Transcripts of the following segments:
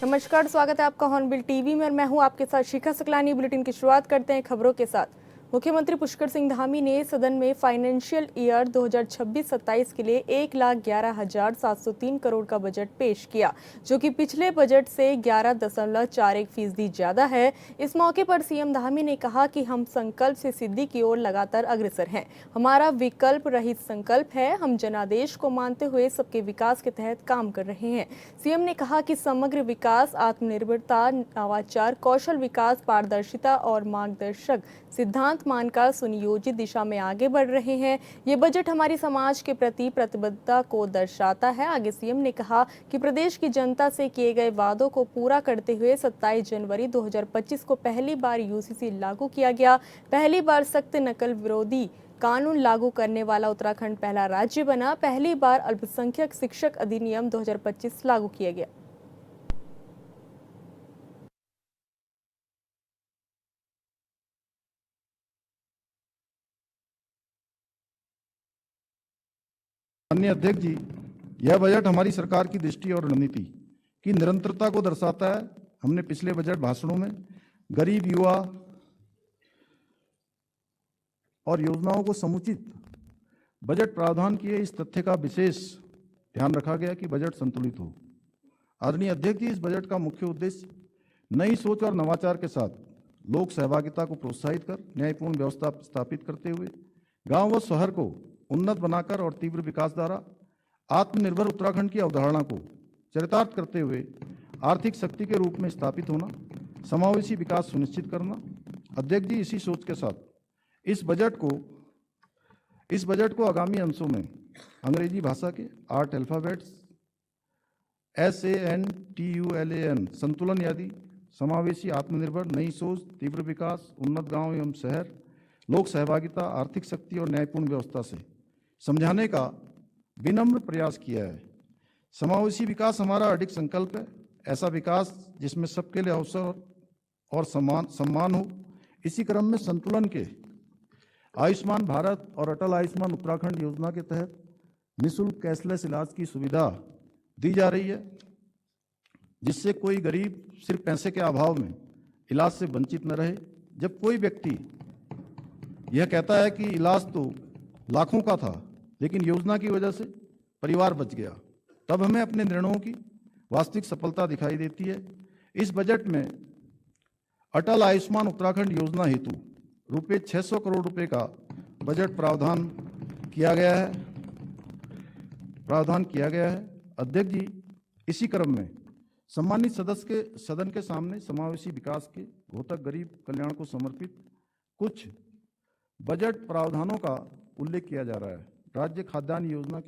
नमस्कार, स्वागत है आपका हॉर्नबिल टीवी में और मैं हूं आपके साथ शिखा सकलानी। बुलेटिन की शुरुआत करते हैं खबरों के साथ। मुख्यमंत्री पुष्कर सिंह धामी ने सदन में फाइनेंशियल ईयर 2026-27 के लिए 1,11,703 करोड़ का बजट पेश किया, जो कि पिछले बजट से 11.41% ज्यादा है। इस मौके पर सीएम धामी ने कहा कि हम संकल्प से सिद्धि की ओर लगातार अग्रसर हैं। हमारा विकल्प रहित संकल्प है। हम जनादेश को मानते हुए सबके विकास के तहत काम कर रहे हैं। सीएम ने कहा कि समग्र विकास, आत्मनिर्भरता, नवाचार, कौशल विकास, पारदर्शिता और मार्गदर्शक सिद्धांत मानकर सुनियोजित दिशा में आगे बढ़ रहे हैं। ये बजट हमारी समाज के प्रति प्रतिबद्धता को दर्शाता है। आगे सीएम ने कहा कि प्रदेश की जनता से किए गए वादों को पूरा करते हुए 27 जनवरी 2025 को पहली बार यूसीसी लागू किया गया। पहली बार सख्त नकल विरोधी कानून लागू करने वाला उत्तराखंड पहला राज्य बना। पहली बार अल्पसंख्यक शिक्षक अधिनियम 2025 लागू किया गया। माननीय अध्यक्ष जी, यह बजट हमारी सरकार की दृष्टि और रणनीति की निरंतरता को दर्शाता है। हमने पिछले बजट भाषणों में गरीब, युवा और योजनाओं को समुचित बजट प्रावधान किए, इस तथ्य का विशेष ध्यान रखा गया कि बजट संतुलित हो। आदरणीय अध्यक्ष जी, इस बजट का मुख्य उद्देश्य नई सोच और नवाचार के साथ लोक सहभागिता को प्रोत्साहित कर न्यायपूर्ण व्यवस्था स्थापित करते हुए गांव व शहर को उन्नत बनाकर और तीव्र विकास द्वारा आत्मनिर्भर उत्तराखंड की अवधारणा को चरितार्थ करते हुए आर्थिक शक्ति के रूप में स्थापित होना, समावेशी विकास सुनिश्चित करना। अध्यक्ष जी, इसी सोच के साथ इस बजट को आगामी अंशों में अंग्रेजी भाषा के 8 अल्फाबेट्स SANTULAN संतुलन यादी, समावेशी, आत्मनिर्भर, नई सोच, तीव्र विकास, उन्नत गांव एवं शहर, लोक सहभागिता, आर्थिक शक्ति और न्यायपूर्ण व्यवस्था से समझाने का विनम्र प्रयास किया है। समावेशी विकास हमारा अडिग संकल्प है। ऐसा विकास जिसमें सबके लिए अवसर और सम्मान हो। इसी क्रम में संतुलन के आयुष्मान भारत और अटल आयुष्मान उत्तराखंड योजना के तहत निःशुल्क कैशलेस इलाज की सुविधा दी जा रही है, जिससे कोई गरीब सिर्फ पैसे के अभाव में इलाज से वंचित न रहे। जब कोई व्यक्ति यह कहता है कि इलाज तो लाखों का था लेकिन योजना की वजह से परिवार बच गया, तब हमें अपने निर्णयों की वास्तविक सफलता दिखाई देती है। इस बजट में अटल आयुष्मान उत्तराखंड योजना हेतु रुपये 600 करोड़ रुपए का बजट प्रावधान किया गया है। अध्यक्ष जी, इसी क्रम में सम्मानित सदन के सामने समावेशी विकास के घोतक गरीब कल्याण को समर्पित कुछ बजट प्रावधानों का उल्लेख किया जा रहा है। राज्य खाद्यान्न योजना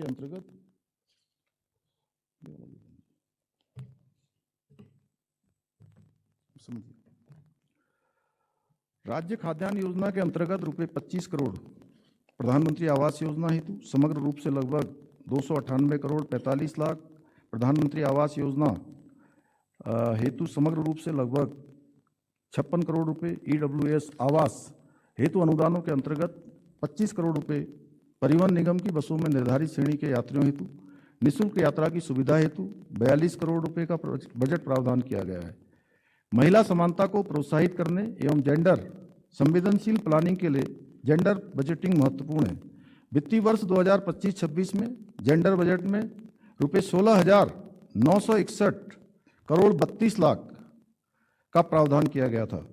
के अंतर्गत रुपये 25 करोड़ प्रधानमंत्री आवास योजना हेतु, समग्र रूप से लगभग 298 करोड़ 45 लाख प्रधानमंत्री आवास योजना हेतु, समग्र रूप से लगभग 56 करोड़ रुपए EWS आवास हेतु अनुदानों के अंतर्गत 25 करोड़ रुपए परिवहन निगम की बसों में निर्धारित श्रेणी के यात्रियों हेतु निःशुल्क यात्रा की सुविधा हेतु 42 करोड़ रुपए का बजट प्रावधान किया गया है। महिला समानता को प्रोत्साहित करने एवं जेंडर संवेदनशील प्लानिंग के लिए जेंडर बजटिंग महत्वपूर्ण है। वित्तीय वर्ष 2025-26 में जेंडर बजट में रुपये 16,961 करोड़ 32 लाख का प्रावधान किया गया था।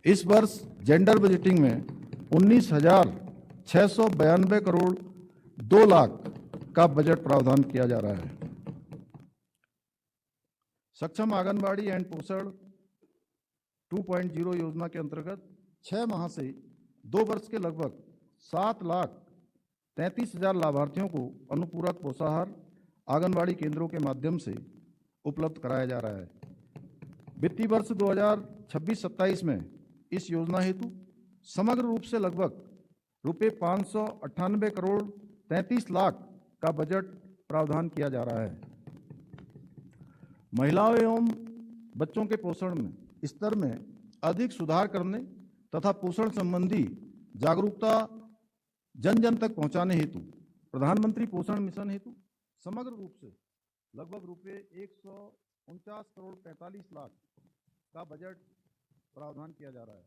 इस वर्ष जेंडर बजटिंग में 19,692 करोड़ 2 लाख का बजट प्रावधान किया जा रहा है। सक्षम आंगनबाड़ी एंड पोषण 2.0 योजना के अंतर्गत 6 माह से 2 वर्ष के लगभग 7,33,000 लाभार्थियों को अनुपूरक पोषाहार आंगनबाड़ी केंद्रों के माध्यम से उपलब्ध कराया जा रहा है। वित्तीय वर्ष 2026-27 में इस योजना हेतु समग्र रूप से लगभग रुपये 598 करोड़ 33 लाख का बजट प्रावधान किया जा रहा है। महिलाओं एवं बच्चों के पोषण में स्तर में अधिक सुधार करने तथा पोषण संबंधी जागरूकता जन जन तक पहुंचाने हेतु प्रधानमंत्री पोषण मिशन हेतु समग्र रूप से लगभग रुपये 49,45,00,000 का बजट प्रावधान किया जा रहा है।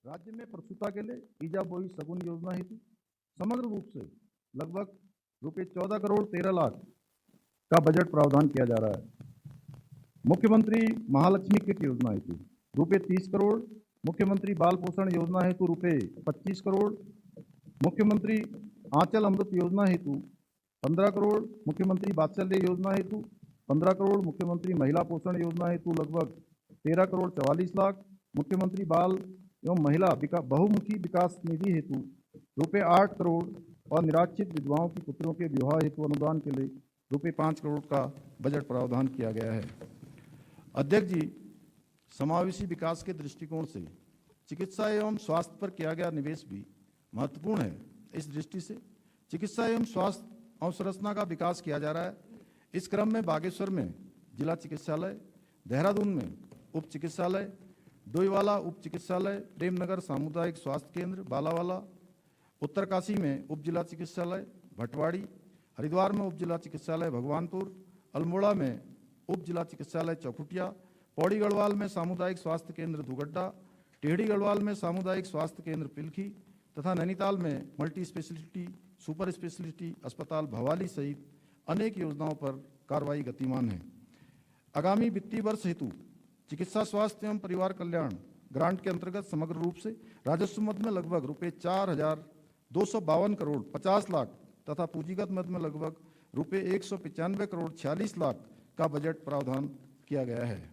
राज्य में प्रसूता के लिए ईजा बोई सगुन योजना हेतु समग्र रूप से लगभग ₹14,13,00,000 का बजट प्रावधान किया जा रहा है। मुख्यमंत्री महालक्ष्मी किट योजना हेतु ₹30 करोड़, मुख्यमंत्री बाल पोषण योजना हेतु ₹25 करोड़, मुख्यमंत्री आंचल अमृत योजना हेतु 15 करोड़, मुख्यमंत्री वात्सल्य योजना हेतु 15 करोड़, मुख्यमंत्री महिला पोषण योजना हेतु लगभग 13,44,00,000, मुख्यमंत्री बाल एवं महिला बहुमुखी विकास निधि हेतु ₹8 करोड़ और निराश्रित विधवाओं की पुत्रों के विवाह हेतु अनुदान के लिए ₹5 करोड़ का बजट प्रावधान किया गया है। अध्यक्ष जी, समावेशी विकास के दृष्टिकोण से चिकित्सा एवं स्वास्थ्य पर किया गया निवेश भी महत्वपूर्ण है। इस दृष्टि से चिकित्सा एवं स्वास्थ्य अवसंरचना का विकास किया जा रहा है। इस क्रम में बागेश्वर में जिला चिकित्सालय, देहरादून में उप चिकित्सालय, डोईवाला उप चिकित्सालय, प्रेमनगर सामुदायिक स्वास्थ्य केंद्र बालावाला, उत्तरकाशी में उप जिला चिकित्सालय भटवाड़ी, हरिद्वार में उप जिला चिकित्सालय भगवानपुर, अल्मोड़ा में उप जिला चिकित्सालय चौखुटिया, पौड़ी गढ़वाल में सामुदायिक स्वास्थ्य केंद्र दुगड्डा, टेहड़ी गढ़वाल में सामुदायिक स्वास्थ्य केंद्र पिलखी तथा नैनीताल में मल्टी स्पेशलिटी सुपर स्पेशलिटी अस्पताल भवाली सहित अनेक योजनाओं पर कार्रवाई गतिमान है। आगामी वित्तीय वर्ष हेतु चिकित्सा स्वास्थ्य एवं परिवार कल्याण ग्रांट के अंतर्गत समग्र रूप से राजस्व मद में लगभग ₹4,252 करोड़ 50 लाख तथा पूंजीगत मद में लगभग ₹195 करोड़ 46 लाख का बजट प्रावधान किया गया है।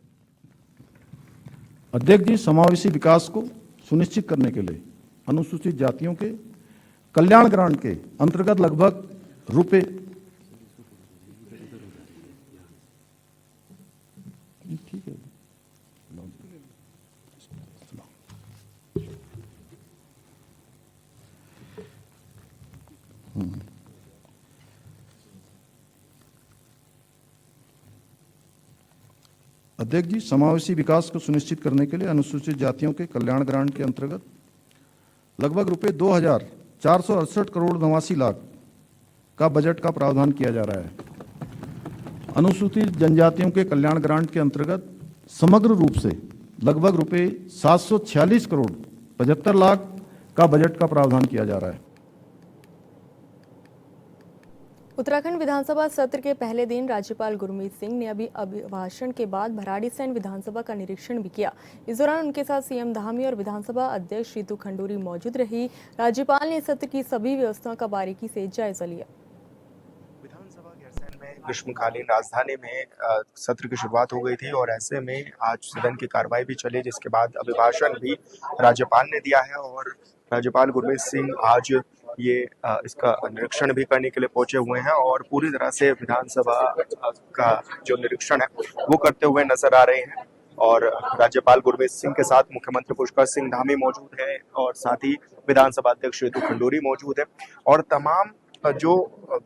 अध्यक्ष जी, समावेशी विकास को सुनिश्चित करने के लिए अनुसूचित जातियों के कल्याण ग्रांट के अंतर्गत लगभग ठीक है अध्यक्ष जी, समावेशी विकास को सुनिश्चित करने के लिए अनुसूचित जातियों के कल्याण ग्रांट के अंतर्गत लगभग ₹2,468 करोड़ 89 लाख का बजट का प्रावधान किया जा रहा है। अनुसूचित जनजातियों के कल्याण ग्रांट के अंतर्गत समग्र रूप से लगभग ₹746 करोड़ 75 लाख का बजट का प्रावधान किया जा रहा है। उत्तराखंड विधानसभा सत्र के पहले दिन राज्यपाल गुरमीत सिंह ने अभिभाषण के बाद भराड़ीसैंण विधानसभा का निरीक्षण भी किया। इस दौरान उनके साथ सीएम धामी और विधानसभा अध्यक्ष रितु खंडूरी मौजूद रही। राज्यपाल ने सत्र की सभी व्यवस्थाओं का बारीकी से जायजा लिया। विधानसभा गैरसैंण में ग्रीष्मकालीन राजधानी में सत्र की शुरुआत हो गई थी और ऐसे में आज सदन की कार्रवाई भी चली, जिसके बाद अभिभाषण भी राज्यपाल ने दिया है और राज्यपाल गुरमीत सिंह आज ये इसका निरीक्षण भी करने के लिए पहुंचे हुए हैं और पूरी तरह से विधानसभा का जो निरीक्षण है वो करते हुए नजर आ रहे हैं। और राज्यपाल गुरमीत सिंह के साथ मुख्यमंत्री पुष्कर सिंह धामी मौजूद है और साथ ही विधानसभा अध्यक्ष रितु खंडूरी मौजूद है और तमाम जो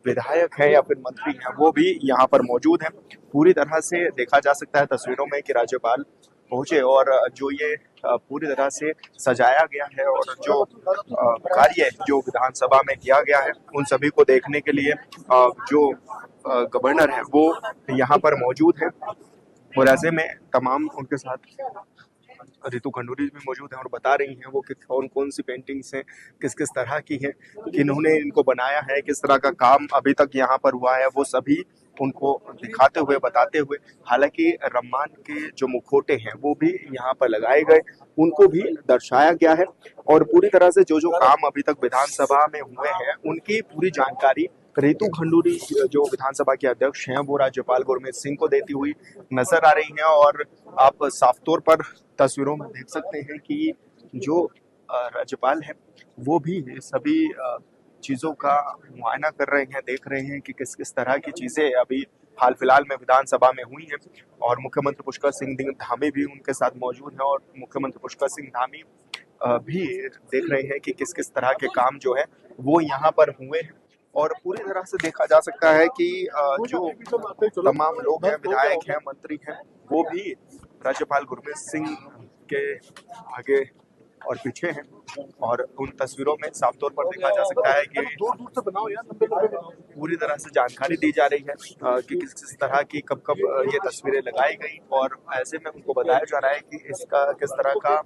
विधायक है या फिर मंत्री हैं वो भी यहाँ पर मौजूद हैं। पूरी तरह से देखा जा सकता है तस्वीरों में कि राज्यपाल पहुंचे और जो ये पूरी तरह से सजाया गया है और जो कार्य जो विधानसभा में किया गया है उन सभी को देखने के लिए जो गवर्नर है वो यहाँ पर मौजूद है और ऐसे में तमाम उनके साथ रितु खंडूरी भी मौजूद हैं और बता रही हैं वो कि कौन कौन सी पेंटिंग्स हैं, किस किस तरह की हैं, किन्होंने इनको बनाया है, किस तरह का काम अभी तक यहाँ पर हुआ है, वो सभी उनको दिखाते हुए बताते हुए। हालांकि रम्मान के जो मुखौटे हैं वो भी यहाँ पर लगाए गए, उनको भी दर्शाया गया है और पूरी तरह से जो जो काम अभी तक विधानसभा में हुए हैं उनकी पूरी जानकारी रितु खंडूरी जो विधानसभा के अध्यक्ष हैं वो राज्यपाल गुरमीत सिंह को देती हुई नजर आ रही हैं। और आप साफ तौर पर तस्वीरों में देख सकते हैं कि जो राज्यपाल है वो भी सभी चीजों का मुआयना कर रहे हैं, देख रहे हैं कि किस किस तरह की चीजें अभी हाल फिलहाल में विधानसभा में हुई हैं। और मुख्यमंत्री पुष्कर सिंह धामी भी उनके साथ मौजूद हैं और मुख्यमंत्री पुष्कर सिंह धामी भी देख रहे हैं कि किस किस तरह के काम जो है वो यहाँ पर हुए हैं। और पूरी तरह से देखा जा सकता है कि जो तमाम लोग हैं, विधायक हैं, मंत्री हैं, वो भी राज्यपाल गुरमीत सिंह के आगे और पीछे हैं। और उन तस्वीरों में साफ तौर पर देखा जा सकता है कि पूरी तरह से जानकारी दी जा रही है कि किस तरह की कब कब ये तस्वीरें लगाई गई, और ऐसे में उनको बताया जा रहा है कि इसका किस तरह का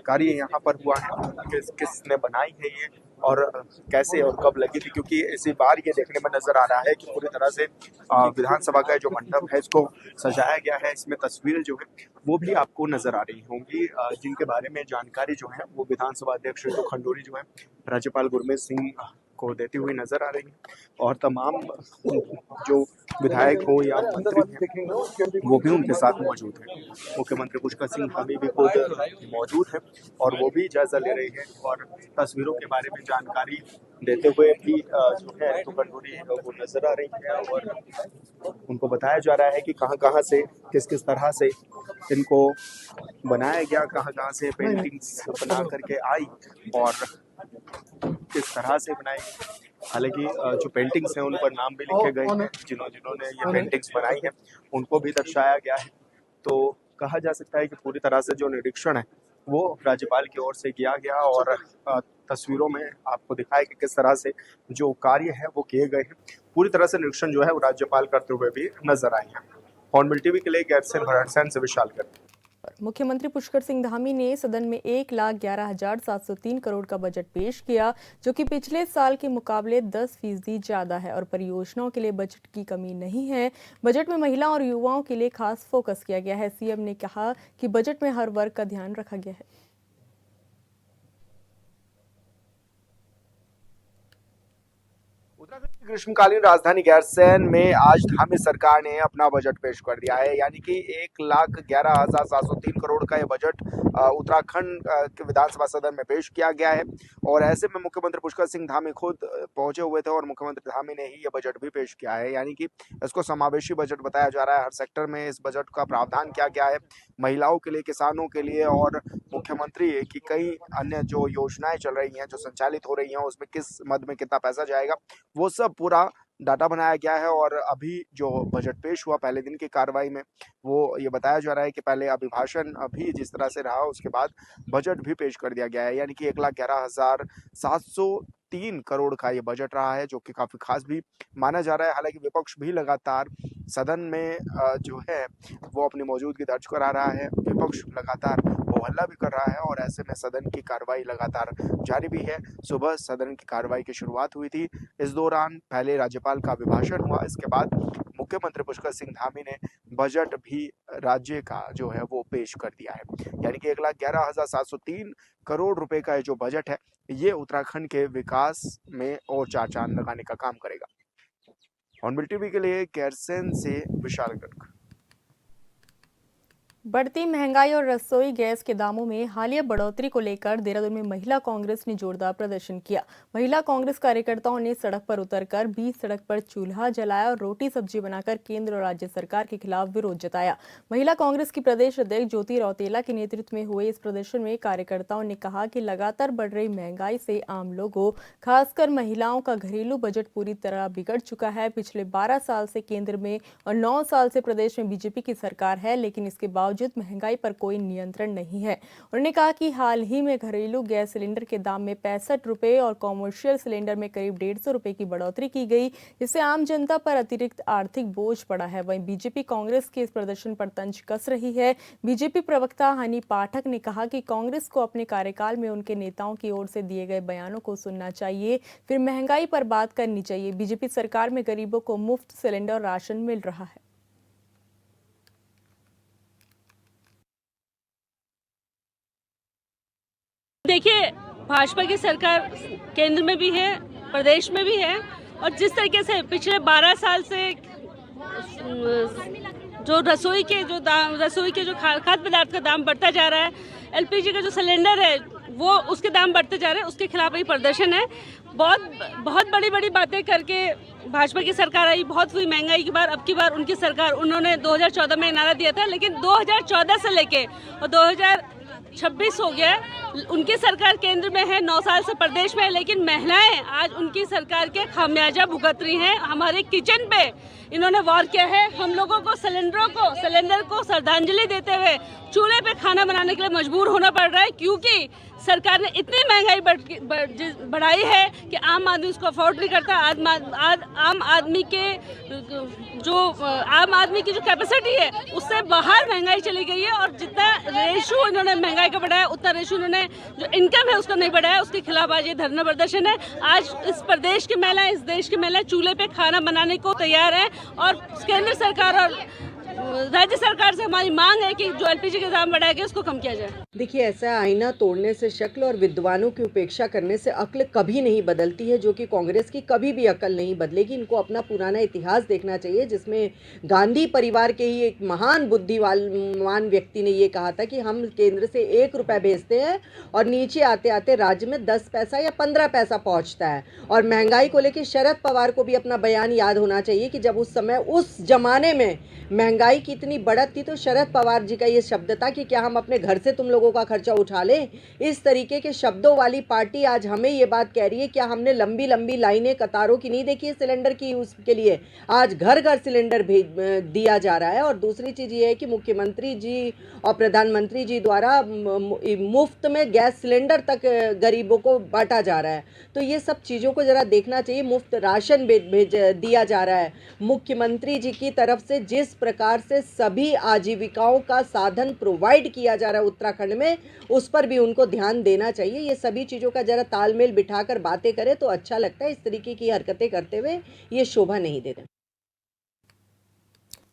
कार्य यहाँ पर हुआ है, किसने बनाई है ये, और कैसे और कब लगी थी। क्योंकि इसी बार ये देखने में नजर आ रहा है कि पूरी तरह से विधानसभा का जो मंडप है इसको सजाया गया है। इसमें तस्वीरें जो है वो भी आपको नजर आ रही होंगी, जिनके बारे में जानकारी जो है वो विधानसभा अध्यक्ष ऋतु खंडूरी जो है राज्यपाल गुरमीत सिंह को देती हुई नजर आ रही है। और तमाम जो विधायक हो या मंत्री हैं वो भी उनके साथ मौजूद हैं। मुख्यमंत्री पुष्कर सिंह धामी भी खुद मौजूद हैं और वो भी जायजा ले रहे हैं और तस्वीरों के बारे में जानकारी देते हुए भी जो है ऋतु खंडूरी वो नजर आ रही है। और उनको बताया जा रहा है कि कहाँ कहाँ से किस किस तरह से इनको बनाया गया, कहाँ कहाँ से पेंटिंग्स बना करके आई और किस तरह से बनाई। हालांकि जो पेंटिंग्स हैं उन पर नाम भी लिखे गए हैं, जिन्होंने ये पेंटिंग्स बनाई है उनको भी दर्शाया गया है। तो कहा जा सकता है कि पूरी तरह से जो निरीक्षण है वो राज्यपाल की ओर से किया गया और तस्वीरों में आपको दिखाया कि किस तरह से जो कार्य है वो किए गए हैं। पूरी तरह से निरीक्षण जो है वो राज्यपाल करते हुए भी नजर आए हैं। हॉर्नबिल टीवी के लिए गैरसैन भरणसैन से विशाल कर। मुख्यमंत्री पुष्कर सिंह धामी ने सदन में 1,11,703 करोड़ का बजट पेश किया, जो कि पिछले साल के मुकाबले 10% ज्यादा है और परियोजनाओं के लिए बजट की कमी नहीं है। बजट में महिला और युवाओं के लिए खास फोकस किया गया है। सीएम ने कहा कि बजट में हर वर्ग का ध्यान रखा गया है। उत्तराखंड की ग्रीष्मकालीन राजधानी गैरसैन में आज धामी सरकार ने अपना बजट पेश कर दिया है, यानी कि 1,11,703 करोड़ का ये बजट उत्तराखंड के विधानसभा सदन में पेश किया गया है। और ऐसे में मुख्यमंत्री पुष्कर सिंह धामी खुद पहुंचे हुए थे और मुख्यमंत्री धामी ने ही ये बजट भी पेश किया है, यानी कि इसको समावेशी बजट बताया जा रहा है। हर सेक्टर में इस बजट का प्रावधान किया गया है, महिलाओं के लिए, किसानों के लिए और मुख्यमंत्री की कई अन्य जो योजनाएं चल रही हैं, जो संचालित हो रही हैं, उसमें किस मद में कितना पैसा जाएगा वो सब पूरा डाटा बनाया गया है। और अभी जो बजट पेश हुआ पहले दिन की कार्रवाई में वो ये बताया जा रहा है कि पहले अभिभाषण भी जिस तरह से रहा उसके बाद बजट भी पेश कर दिया गया है, यानी कि 1,11,703 करोड़ का ये बजट रहा है, जो कि काफी खास भी माना जा रहा है। हालांकि विपक्ष भी लगातार सदन में जो है वो अपनी मौजूदगी दर्ज करा रहा है, विपक्ष लगातार वो हल्ला भी कर रहा है और ऐसे में सदन की कार्रवाई लगातार जारी भी है। सुबह सदन की कार्रवाई की शुरुआत हुई थी, इस दौरान पहले राज्यपाल का अभिभाषण हुआ, इसके बाद मुख्यमंत्री पुष्कर सिंह धामी ने बजट भी राज्य का जो है वो पेश कर दिया है, यानी कि 1,11,703 करोड़ रुपए का जो बजट है ये उत्तराखंड के विकास में और चार चांद लगाने का काम करेगा। हॉर्नबिल टीवी के लिए गैरसैन से विशाल गर्ग। बढ़ती महंगाई और रसोई गैस के दामों में हालिया बढ़ोतरी को लेकर देहरादून में महिला कांग्रेस ने जोरदार प्रदर्शन किया। महिला कांग्रेस कार्यकर्ताओं ने सड़क पर उतरकर बीच सड़क पर चूल्हा जलाया और रोटी सब्जी बनाकर केंद्र और राज्य सरकार के खिलाफ विरोध जताया। महिला कांग्रेस की प्रदेश अध्यक्ष ज्योति रौतेला के नेतृत्व में हुए इस प्रदर्शन में कार्यकर्ताओं ने कहा कि लगातार बढ़ रही महंगाई से आम लोगों, खासकर महिलाओं का घरेलू बजट पूरी तरह बिगड़ चुका है। पिछले 12 साल से केंद्र में और 9 साल से प्रदेश में बीजेपी की सरकार है, लेकिन इसके बावजूद महंगाई पर कोई नियंत्रण नहीं है। उन्होंने कहा कि हाल ही में घरेलू गैस सिलेंडर के दाम में 65 रुपए और कॉमर्शियल सिलेंडर में करीब 150 रुपए की बढ़ोतरी की गई, जिससे आम जनता पर अतिरिक्त आर्थिक बोझ पड़ा है। वहीं बीजेपी कांग्रेस के इस प्रदर्शन पर तंज कस रही है। बीजेपी प्रवक्ता हनी पाठक ने कहा कि कांग्रेस को अपने कार्यकाल में उनके नेताओं की ओर से दिए गए बयानों को सुनना चाहिए, फिर महंगाई पर बात करनी चाहिए। बीजेपी सरकार में गरीबों को मुफ्त सिलेंडर और राशन मिल रहा है। देखिए, भाजपा की सरकार केंद्र में भी है, प्रदेश में भी है, और जिस तरीके से पिछले 12 साल से जो रसोई के जो खाद्य पदार्थ का दाम बढ़ता जा रहा है, एलपीजी का जो सिलेंडर है वो उसके दाम बढ़ते जा रहे हैं, उसके खिलाफ ही प्रदर्शन है। बहुत बड़ी बातें करके भाजपा की सरकार आई, बहुत हुई महंगाई की बार। अब की बार उनकी सरकार, उन्होंने 2014 में नारा दिया था, लेकिन 2014 से लेके और 2026 हो गया, उनकी सरकार केंद्र में है, 9 साल से प्रदेश में है, लेकिन महिलाएं आज उनकी सरकार के खामियाजा भुगत रही हैं। हमारे किचन पे इन्होंने वार किया है, हम लोगों को सिलेंडर को श्रद्धांजलि देते हुए चूल्हे पे खाना बनाने के लिए मजबूर होना पड़ रहा है, क्योंकि सरकार ने इतनी महंगाई बढ़ाई है कि आम आदमी उसको अफोर्ड नहीं करता। आम आदमी की जो कैपेसिटी है उससे बाहर महंगाई चली गई है, और जितना रेशो इन्होंने महंगाई का बढ़ाया उतना रेशो इन्होंने जो इनकम है उसका नहीं बढ़ाया। उसके खिलाफ आज ये धरना प्रदर्शन है। आज इस प्रदेश की महिलाएं, इस देश की महिलाएं चूल्हे पे खाना बनाने को तैयार है, और केंद्र सरकार और राज्य सरकार से हमारी मांग है कि जो एलपीजी के दाम बढ़ाए गए उसको कम किया जाए। देखिए, ऐसा आईना तोड़ने से शक्ल और विद्वानों की उपेक्षा करने से अक्ल कभी नहीं बदलती है, जो कि कांग्रेस की कभी भी अक्ल नहीं बदलेगी। इनको अपना पुराना इतिहास देखना चाहिए, जिसमें गांधी परिवार के ही एक महान बुद्धिमान व्यक्ति ने ये कहा था कि हम केंद्र से 1 रुपया भेजते हैं और नीचे आते आते राज्य में 10 पैसा या 15 पैसा पहुंचता है। और महंगाई को लेकर शरद पवार को भी अपना बयान याद होना चाहिए कि जब उस समय उस जमाने में महंगाई की इतनी बढ़त थी तो शरद पवार जी का ये शब्द था कि क्या हम अपने घर से तुम लोगों का खर्चा उठा लें। इस तरीके के शब्दों वाली पार्टी आज हमें ये बात कह रही है, क्या हमने लंबी लंबी लाइनें कतारों की नहीं देखी है सिलेंडर की उसके लिए? आज घर घर सिलेंडर दिया जा रहा है। और दूसरी चीज़ ये है कि मुख्यमंत्री जी और प्रधानमंत्री जी द्वारा मुफ्त में गैस सिलेंडर तक गरीबों को बांटा जा रहा है। तो ये सब चीज़ों को ज़रा देखना चाहिए। मुफ्त राशन दिया जा रहा है। मुख्यमंत्री जी की तरफ से जिस प्रकार से सभी आजीविकाओं का साधन प्रोवाइड किया जा रहा है उत्तराखंड में, उस पर भी उनको ध्यान देना चाहिए। ये सभी चीज़ों का जरा तालमेल बिठाकर बातें करें तो अच्छा लगता है। इस तरीके की हरकतें करते हुए ये शोभा नहीं देते।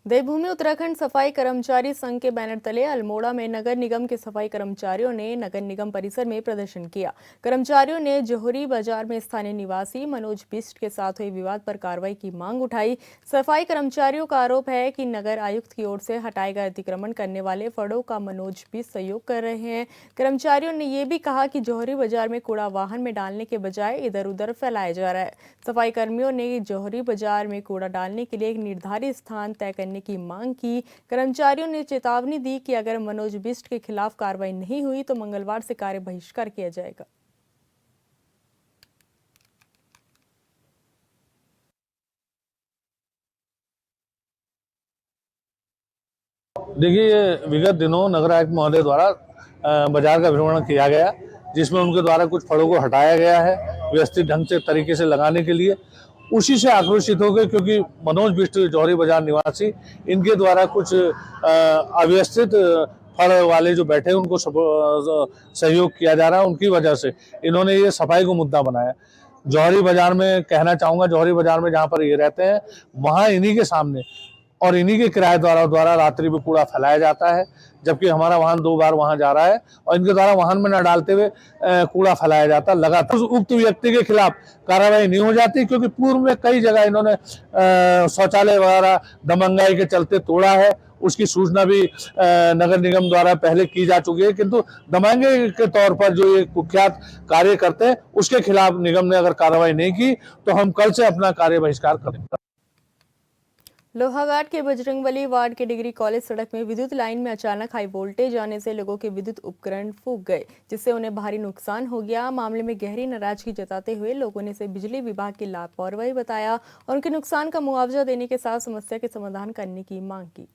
देवभूमि उत्तराखंड सफाई कर्मचारी संघ के बैनर तले अल्मोड़ा में नगर निगम के सफाई कर्मचारियों ने नगर निगम परिसर में प्रदर्शन किया। कर्मचारियों ने जोहरी बाजार में स्थानीय निवासी मनोज बिष्ट के साथ हुए विवाद पर कार्रवाई की मांग उठाई। सफाई कर्मचारियों का आरोप है कि नगर आयुक्त की ओर से हटाए गए अतिक्रमण करने वाले फड़ों का मनोज बिष्ट सहयोग कर रहे हैं। कर्मचारियों ने ये भी कहा कि जोहरी बाजार में कूड़ा वाहन में डालने के बजाय इधर उधर फैलाया जा रहा है। सफाई कर्मियों ने जोहरी बाजार में कूड़ा डालने के लिए एक निर्धारित स्थान तय करने की मांग की। कर्मचारियों ने चेतावनी दी कि अगर मनोज बिष्ट के खिलाफ कार्रवाई नहीं हुई तो मंगलवार से कार्य बहिष्कार किया जाएगा। देखिए, विगत दिनों नगर आयुक्त महोदय द्वारा बाजार का भ्रमण किया गया, जिसमें उनके द्वारा कुछ फलों को हटाया गया है व्यवस्थित ढंग से तरीके से लगाने के लिए। उसी से आक्रोशित हो गए, क्योंकि मनोज बिष्ट जौहरी बाजार निवासी, इनके द्वारा कुछ अव्यवस्थित फल वाले जो बैठे उनको सहयोग किया जा रहा है। उनकी वजह से इन्होंने ये सफाई को मुद्दा बनाया। जौहरी बाजार में कहना चाहूँगा, जौहरी बाजार में जहाँ पर ये रहते हैं वहाँ इन्हीं के सामने और इन्हीं के किराएदारों द्वारा रात्रि में कूड़ा फैलाया जाता है, जबकि हमारा वाहन 2 बार वहां जा रहा है और इनके द्वारा वाहन में न डालते हुए कूड़ा फैलाया जाता है। लगातार उक्त व्यक्ति के खिलाफ कार्रवाई नहीं हो जाती, क्योंकि पूर्व में कई जगह इन्होंने शौचालय वगैरह दमंगाई के चलते तोड़ा है। उसकी सूचना भी नगर निगम द्वारा पहले की जा चुकी है, किंतु दमंगाई के तौर पर जो ये कुख्यात कार्य करते हैं उसके खिलाफ निगम ने अगर कार्रवाई नहीं की तो हम कल से अपना कार्य बहिष्कार करेंगे। लोहाघाट के बजरंगबली वार्ड के डिग्री कॉलेज सड़क में विद्युत लाइन में अचानक हाई वोल्टेज आने से लोगों के विद्युत उपकरण फूंक गए, जिससे उन्हें भारी नुकसान हो गया। मामले में गहरी नाराजगी जताते हुए लोगों ने इसे बिजली विभाग की लापरवाही बताया और उनके नुकसान का मुआवजा देने के साथ समस्या के समाधान करने की मांग की।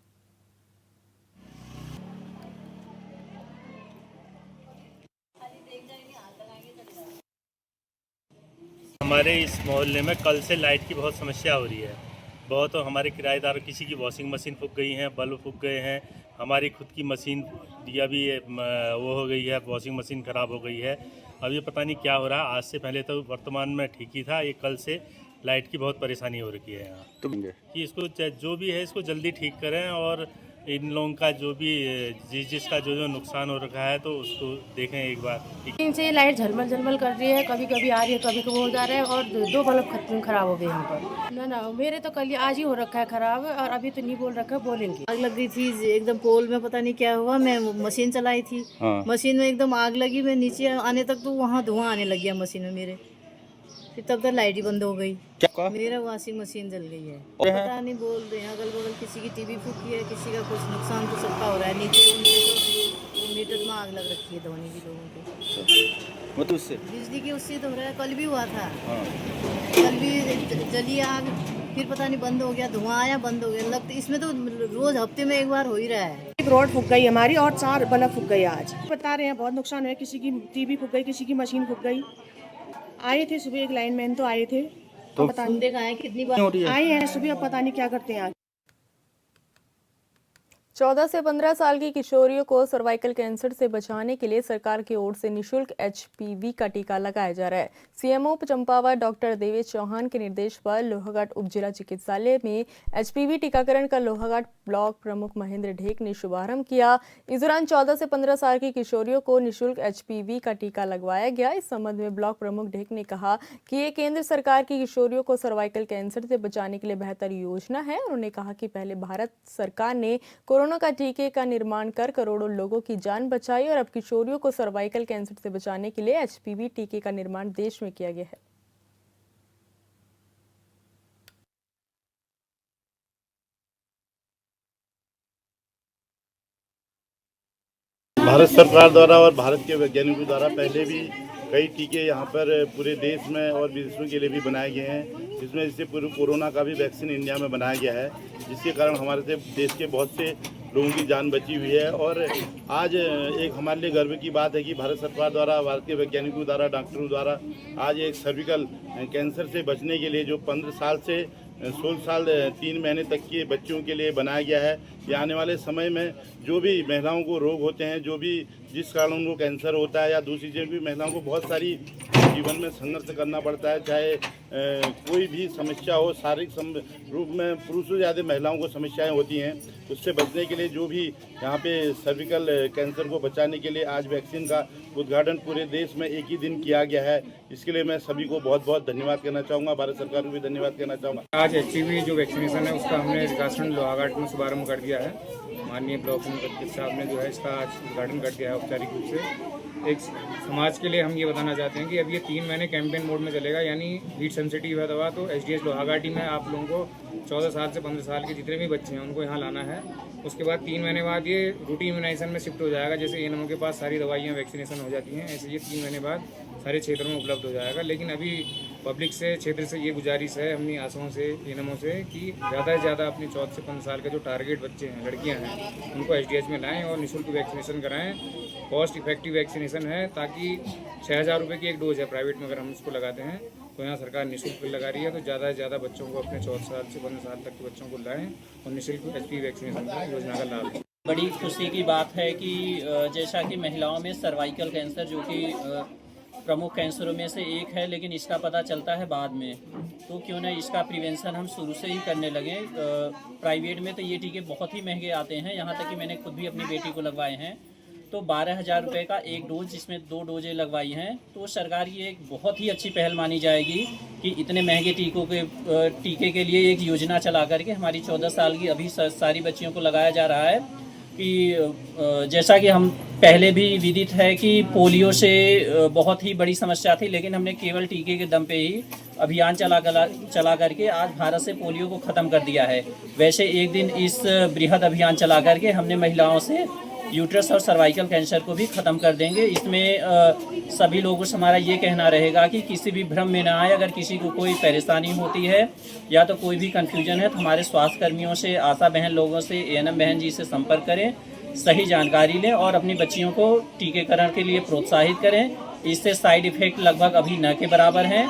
हमारे इस मोहल्ले में कल से लाइट की बहुत समस्या हो रही है। बहुत हमारे किराएदार, किसी की वॉशिंग मशीन फूंक गई है, बल्ब फूंक गए हैं, हमारी खुद की मशीन दिया भी वो हो गई है, वॉशिंग मशीन ख़राब हो गई है। अब ये पता नहीं क्या हो रहा है। आज से पहले तो वर्तमान में ठीक ही था, ये कल से लाइट की बहुत परेशानी हो रही है यहाँ। तो कि इसको जो भी है इसको जल्दी ठीक करें और इन लोगों का जो भी जिसका जो नुकसान हो रखा है तो उसको देखें एक बार। इनसे लाइट झलमल झलमल कर रही है, कभी कभी आ रही है, कभी कभी हो जा रहा है और 2 बल्ब खराब हो गए यहाँ पर। ना मेरे तो कल आज ही हो रखा है खराब, और अभी तो नहीं बोल रखा है, बोलेंगे। आग लग गई थी एकदम पोल में, पता नहीं क्या हुआ। मैं मशीन चलाई थी, मशीन में एकदम आग लगी। मैं नीचे आने तक तो वहाँ धुआं आने लग गया मशीन में मेरे। फिर तब तक लाइट ही बंद हो गई। क्या? मेरा वॉशिंग मशीन जल गई है। पता नहीं, बोल रहे हैं अगल बगल किसी की टीवी फूकी है, किसी का कुछ नुकसान तो सबका हो रहा है। नीचे तो मीटर में आग लग रखी है धोने की लोगों को, मतलब उससे बिजली की उससे तो हो रहा है। कल भी हुआ था, कल भी जली आग, फिर पता नहीं बंद हो गया, धुआं आया, बंद हो गया। लगता इसमें तो रोज हफ्ते में एक बार हो ही रहा है। एक रोड फूक गई हमारी और 4 बल्ब फूक गए आज। बता रहे हैं बहुत नुकसान है, किसी की टीवी फूक गई, किसी की मशीन फूक गई। आए थे सुबह एक लाइनमैन तो आए थे, तो पता नहीं देखा है कितनी बार आए हैं सुबह, अब पता नहीं क्या करते हैं आज। 14 से 15 साल की किशोरियों को सर्वाइकल कैंसर से बचाने के लिए सरकार की ओर से निशुल्क HPV का टीका लगाया जा रहा है। सीएमओ चंपावत डॉक्टर देवेश चौहान के निर्देश पर लोहाघाट उप जिला चिकित्सालय में HPV टीकाकरण का लोहाघाट ब्लॉक प्रमुख महेंद्र ढेक ने शुभारंभ किया। इस दौरान 14 से 15 साल की किशोरियों को निशुल्क HPV का टीका लगवाया गया। इस संबंध में ब्लॉक प्रमुख ढेक ने कहा कि ये केंद्र सरकार की किशोरियों को सर्वाइकल कैंसर से बचाने के लिए बेहतर योजना है। उन्होंने कहा कि पहले भारत सरकार ने कोरोना का टीके का निर्माण कर करोड़ों लोगों की जान बचाई और अब किशोरियों को सर्वाइकल कैंसर से बचाने के लिए HPV टीके का निर्माण देश में किया गया है। भारत सरकार द्वारा और भारत के वैज्ञानिकों द्वारा पहले भी कई टीके यहाँ पर पूरे देश में और विदेशों के लिए भी बनाए गए हैं, जिसमें इससे पूरे कोरोना का भी वैक्सीन इंडिया में बनाया गया है, जिसके कारण हमारे देश के बहुत से लोगों की जान बची हुई है। और आज एक हमारे लिए गर्व की बात है कि भारत सरकार द्वारा, भारत के वैज्ञानिकों द्वारा, डॉक्टरों द्वारा आज एक सर्विकल कैंसर से बचने के लिए जो 15 साल से 16 साल 3 महीने तक के बच्चों के लिए बनाया गया है। ये आने वाले समय में जो भी महिलाओं को रोग होते हैं, जो भी जिस कारण उनको कैंसर होता है या दूसरी चीज़ भी, महिलाओं को बहुत सारी जीवन में संघर्ष करना पड़ता है, चाहे कोई भी समस्या हो, शारीरिक रूप में पुरुषों से ज़्यादा महिलाओं को समस्याएं होती हैं। उससे बचने के लिए जो भी यहाँ पे सर्विकल कैंसर को बचाने के लिए आज वैक्सीन का उद्घाटन पूरे देश में एक ही दिन किया गया है। इसके लिए मैं सभी को बहुत बहुत धन्यवाद कहना चाहूँगा, भारत सरकार को भी धन्यवाद कहना चाहूँगा। आज HPV जो वैक्सीनेशन है उसका हमने विकासखंड लोहाघाट में शुभारम्भ कर दिया है। माननीय ब्लॉक प्रमुख साहब ने जो है इसका आज उद्घाटन कर दिया है औपचारिक रूप से। एक समाज के लिए हम ये बताना चाहते हैं कि अब ये 3 महीने कैंपेन मोड में चलेगा, यानी हीट सेंसिटिव है दवा, तो HDH लोहाघाटी में आप लोगों को 14 साल से 15 साल के जितने भी बच्चे हैं उनको यहाँ लाना है। उसके बाद 3 महीने बाद ये रूटीन इम्यूनाइजेशन में शिफ्ट हो जाएगा। जैसे ANMO के पास सारी दवाइयाँ वैक्सीनेशन हो जाती हैं, ऐसे ये 3 महीने बाद सारे क्षेत्रों में उपलब्ध हो जाएगा। लेकिन अभी पब्लिक से, क्षेत्र से ये गुजारिश है अपनी आशाओं से, ANMO से, कि ज़्यादा से ज़्यादा अपने 14 से 15 साल के जो टारगेट बच्चे हैं, लड़कियां हैं, उनको HDH में लाएं और निःशुल्क वैक्सीनेशन कराएं। कॉस्ट इफेक्टिव वैक्सीनेशन है, ताकि 6000 रुपये की एक डोज है प्राइवेट में, अगर हम इसको लगाते हैं तो यहाँ सरकार निःशुल्क लगा रही है। तो ज़्यादा से ज़्यादा बच्चों को, अपने 14 साल से 15 साल तक के बच्चों को लाएँ और निःशुल्क HPV वैक्सीनेशन का योजना का लाभ लें। बड़ी खुशी की बात है कि जैसा कि महिलाओं में सर्वाइकल कैंसर, जो कि प्रमुख कैंसरों में से एक है, लेकिन इसका पता चलता है बाद में, तो क्यों ना इसका प्रिवेंशन हम शुरू से ही करने लगे। प्राइवेट में तो ये टीके बहुत ही महंगे आते हैं, यहाँ तक कि मैंने खुद भी अपनी बेटी को लगवाए हैं, तो 12,000 रुपये का एक डोज, जिसमें 2 डोजें लगवाई हैं। तो सरकार की एक बहुत ही अच्छी पहल मानी जाएगी कि इतने महंगे टीके के लिए एक योजना चला करके हमारी 14 साल की अभी सारी बच्चियों को लगाया जा रहा है। कि जैसा कि हम पहले भी विदित है कि पोलियो से बहुत ही बड़ी समस्या थी, लेकिन हमने केवल टीके के दम पे ही अभियान चला करके आज भारत से पोलियो को ख़त्म कर दिया है। वैसे एक दिन इस बृहद अभियान चला करके हमने महिलाओं से यूट्रस और सर्वाइकल कैंसर को भी ख़त्म कर देंगे। इसमें सभी लोगों से हमारा ये कहना रहेगा कि किसी भी भ्रम में ना आए। अगर किसी को कोई परेशानी होती है या तो कोई भी कन्फ्यूजन है, तो हमारे स्वास्थ्य कर्मियों से, आशा बहन लोगों से, ANM बहन जी से संपर्क करें, सही जानकारी लें और अपनी बच्चियों को टीकाकरण के लिए प्रोत्साहित करें। इससे साइड इफ़ेक्ट लगभग अभी न के बराबर हैं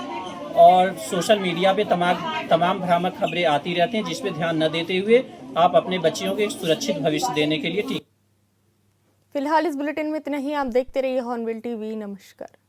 और सोशल मीडिया पे तमाम भ्रामक खबरें आती रहती हैं, जिस पे ध्यान न देते हुए आप अपने बच्चियों को एक सुरक्षित भविष्य देने के लिए फिलहाल इस बुलेटिन में इतना ही। आप देखते रहिए हॉर्नबिल TV। नमस्कार।